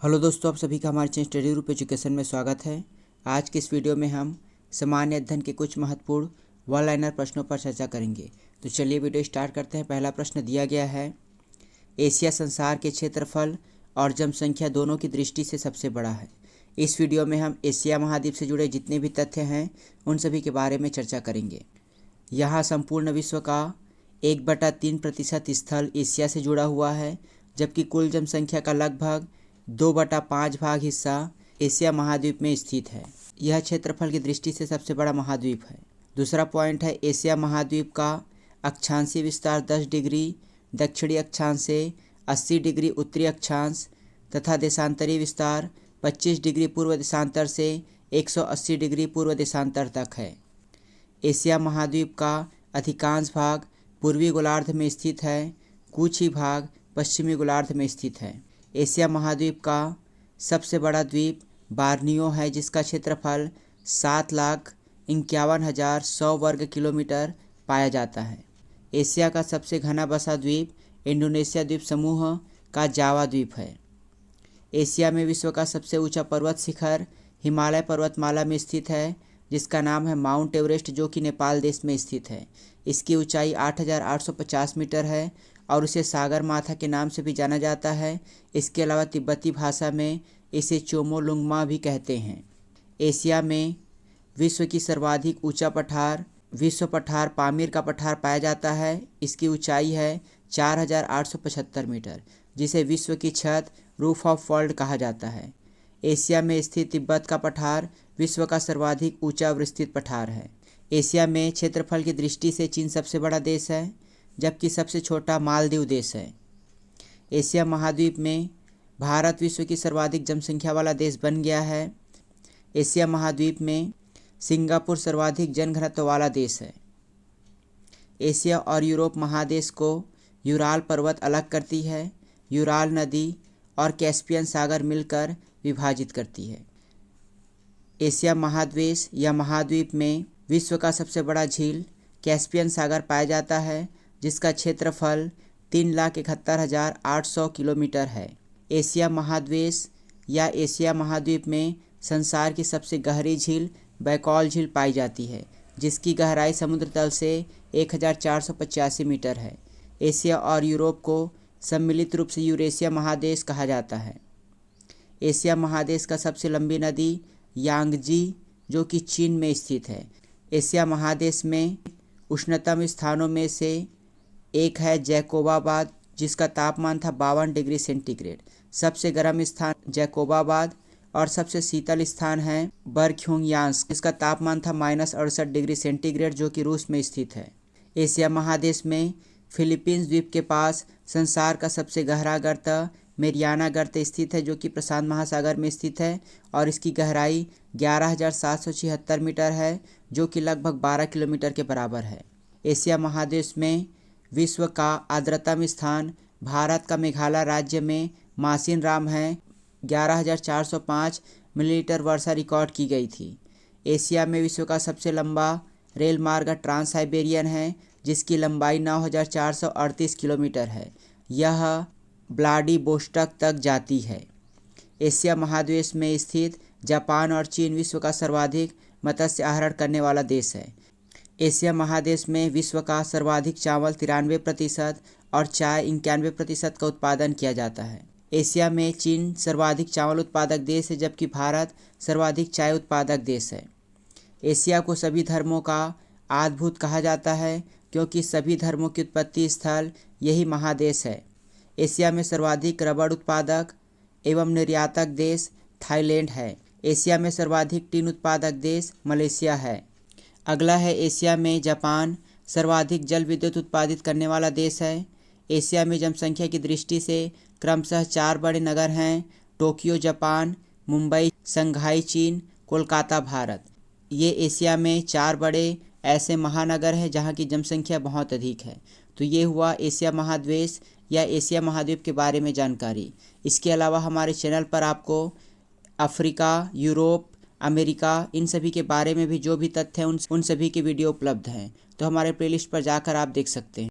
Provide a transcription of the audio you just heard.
Hello दोस्तों, आप सभी का हमारे चैनल स्टडी ग्रुप एजुकेशन में स्वागत है। आज के इस वीडियो में हम सामान्य अध्ययन के कुछ महत्वपूर्ण वन लाइनर प्रश्नों पर चर्चा करेंगे। तो चलिए वीडियो स्टार्ट करते हैं। पहला प्रश्न दिया गया है, एशिया संसार के क्षेत्रफल और जनसंख्या दोनों की दृष्टि से सबसे बड़ा है। इस वीडियो में हम एशिया महाद्वीप से जुड़े जितने भी तथ्य हैं उन सभी के बारे में चर्चा करेंगे। यहाँ संपूर्ण विश्व का 1/3% स्थल एशिया से जुड़ा हुआ है, जबकि कुल जनसंख्या का लगभग 2/5 भाग हिस्सा एशिया महाद्वीप में स्थित है। यह क्षेत्रफल की दृष्टि से सबसे बड़ा महाद्वीप है। दूसरा पॉइंट है, एशिया महाद्वीप का अक्षांशीय विस्तार 10 डिग्री दक्षिणी अक्षांश से 80 डिग्री उत्तरी अक्षांश तथा देशांतरीय विस्तार 25 डिग्री पूर्व देशांतर से 180 डिग्री पूर्व देशांतर तक है। एशिया महाद्वीप का अधिकांश भाग पूर्वी गोलार्ध में स्थित है, कुछ ही भाग पश्चिमी गोलार्ध में स्थित है। एशिया महाद्वीप का सबसे बड़ा द्वीप बार्नियो है, जिसका क्षेत्रफल 7,51,100 वर्ग किलोमीटर पाया जाता है। एशिया का सबसे घना बसा द्वीप इंडोनेशिया द्वीप समूह का जावा द्वीप है। एशिया में विश्व का सबसे ऊंचा पर्वत शिखर हिमालय पर्वतमाला में स्थित है, जिसका नाम है माउंट एवरेस्ट, जो कि नेपाल देश में स्थित है। इसकी ऊंचाई 8,850 मीटर है और उसे सागर माथा के नाम से भी जाना जाता है। इसके अलावा तिब्बती भाषा में इसे चोमोलुंगमा भी कहते हैं। एशिया में विश्व की सर्वाधिक ऊंचा पठार विश्व पठार पामीर का पठार पाया जाता है। इसकी ऊंचाई है 4,875 मीटर, जिसे विश्व की छत रूफ ऑफ वर्ल्ड कहा जाता है। एशिया में स्थित तिब्बत का पठार विश्व का सर्वाधिक ऊंचा विस्तृत पठार है। एशिया में क्षेत्रफल की दृष्टि से चीन सबसे बड़ा देश है, जबकि सबसे छोटा मालदीव देश है। एशिया महाद्वीप में भारत विश्व की सर्वाधिक जनसंख्या वाला देश बन गया है। एशिया महाद्वीप में सिंगापुर सर्वाधिक जनघनत्व वाला देश है। एशिया और यूरोप महादेश को यूराल पर्वत अलग करती है। यूराल नदी और कैस्पियन सागर मिलकर विभाजित करती है। एशिया महाद्वीप या महाद्वीप में विश्व का सबसे बड़ा झील कैस्पियन सागर पाया जाता है, जिसका क्षेत्रफल 3,71,800 किलोमीटर है। एशिया महाद्वीप या एशिया महाद्वीप में संसार की सबसे गहरी झील बैकॉल झील पाई जाती है, जिसकी गहराई समुद्र तल से 1,485 मीटर है। एशिया और यूरोप को सम्मिलित रूप से यूरेशिया महादेश कहा जाता है। एशिया महादेश का सबसे लंबी नदी यांगजी, जो कि चीन में स्थित है। एशिया महादेश में उष्णतम स्थानों में से एक है जैकोबाबाद, जिसका तापमान था 52 डिग्री सेंटीग्रेड। सबसे गर्म स्थान जैकोबाबाद और सबसे शीतल स्थान है बरख्योंगयांस्क, जिसका तापमान था -68 डिग्री सेंटीग्रेड, जो कि रूस में स्थित है। एशिया महादेश में फिलीपींस द्वीप के पास संसार का सबसे गहरा गर्त मेरियाना गर्त स्थित है, जो कि प्रशांत महासागर में स्थित है और इसकी गहराई 11,776 मीटर है, जो कि लगभग 12 किलोमीटर के बराबर है। एशिया महादेश में विश्व का आर्द्रतम स्थान भारत का मेघालय राज्य में मासिनराम है। 11,405 मिलीलीटर वर्षा रिकॉर्ड की गई थी। एशिया में विश्व का सबसे लंबा रेल मार्ग ट्रांस साइबेरियन है, जिसकी लंबाई 9,438 किलोमीटर है। यह व्लादिवोस्टोक तक जाती है। एशिया महाद्वीप में स्थित जापान और चीन विश्व का सर्वाधिक मत्स्य आहरण करने वाला देश है। एशिया महादेश में विश्व का सर्वाधिक चावल 93% और चाय 91% का उत्पादन किया जाता है। एशिया में चीन सर्वाधिक चावल उत्पादक देश है, जबकि भारत सर्वाधिक चाय उत्पादक देश है। एशिया को सभी धर्मों का आदिभूत कहा जाता है, क्योंकि सभी धर्मों की उत्पत्ति स्थल यही महादेश है। एशिया में सर्वाधिक रबड़ उत्पादक एवं निर्यातक देश थाईलैंड है। एशिया में सर्वाधिक टीन उत्पादक देश मलेशिया है। अगला है, एशिया में जापान सर्वाधिक जल विद्युत उत्पादित करने वाला देश है। एशिया में जनसंख्या की दृष्टि से क्रमशः 4 बड़े नगर हैं: टोक्यो जापान, मुंबई शंघाई चीन, कोलकाता भारत। ये एशिया में 4 बड़े ऐसे महानगर हैं जहाँ की जनसंख्या बहुत अधिक है। तो ये हुआ एशिया महाद्वीप या एशिया महाद्वीप के बारे में जानकारी। इसके अलावा हमारे चैनल पर आपको अफ्रीका, यूरोप, अमेरिका इन सभी के बारे में भी जो भी तथ्य हैं उन सभी के वीडियो उपलब्ध हैं। तो हमारे प्लेलिस्ट पर जाकर आप देख सकते हैं।